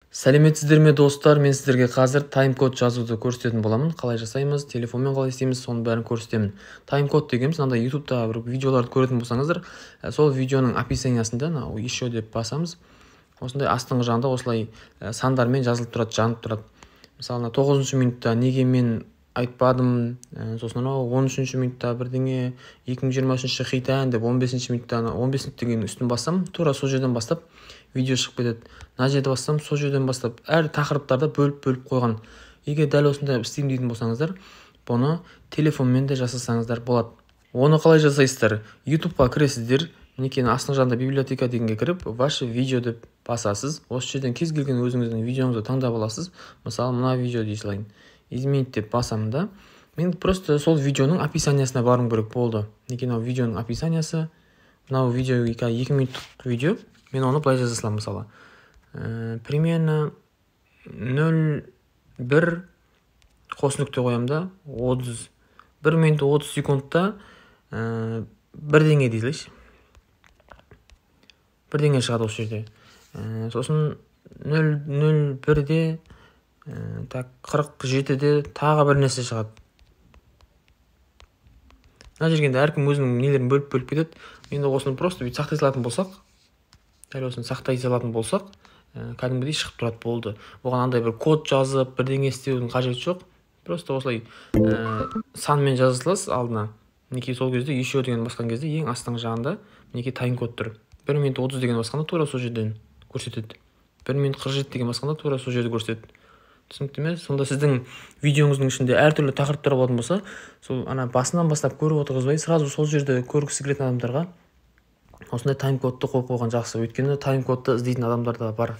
Сәлеметсіздер ме достар, мен сіздерге қазір тайм-код жазуды көрсететін боламын. Қалай жасаймыз, телефонмен қалай істейміз, соның бәрін көрсетемін. Тайм-код дегеніміз, мынандай ютубта бір видеоларды көретін болсаңыздар, сол видеоның описаниясында еще деп басамыз. Осындай астыңғы жағында осылай сандармен жазылып тұрады, жанып тұрады. Мысалы 9-шы минутта неге мен айтпадым, сосын 13-ші минутта бірдеңе, 2023 хит ән деп 15-ші минутта 15 минут деген үстін бассам, тура сол жерден бастап видео шығып кетеді. Мына жерде бассам, сол жерден бастап әр тақырыптарды бөліп қойған. Егер дәл осындай істеймін дейтін болсаңыздар, бұны телефонмен де жасасаңыздар болады. Оны қалай жасайсыздар? YouTube'ға кіресіздер, мінекей астыңғы жағында библиотека дегенге кіріп, ваше видео деп басасыз. Осы жерден кез келген өзіңіздің видеоңызды таңдап аласыз. Мысалы, мына видео дей салайын. Изменить деп басамын да. Мен просто сол видеоның описаниясына барым керек болды. Мінекей мынау видеоның описаниясы. Мынау видео 2 минуттық видео. Мен оны былай жаза саламын, мысалы. Примерно 0,1 қос нүкте қоямын да, 1 минут 30 секундта бірдеңе дейсіз. Бірдеңе шығады осы жерде. Сосын 0,01-де 47-де тағы бір нәрсе шығады. Мына жерге әркім өзінің нелерін бөліп кетеді. Енді осыны просто бүйтіп сақтай салатын болсақ, кәдімгідей шығып тұрады, болды. Оған андай бір код жазып, бірдеңе істеудің қажеті жоқ. Просто осылай санмен жаза саласыз алдына. Мінекей сол кезде еще деген басқан кезде ең астыңғы жағында мінекей тайм-код тұр. 1 минут 30 деген басқанда тура сол жерден көрсетеді. 1 минут 47 деген басқанда тура сол жерде көрсетеді. Түсінікті ме? Сонда сіздің видеоңыздың ішінде әртүрлі тақырыптар болатын болса, сол басынан бастап көріп отырғызбай, сразу сол жерде көргісі келетін адамдарға осындай тайм-кодты қойып қойған жақсы. Өйткені тайм-кодты іздейтін адамдар да бар.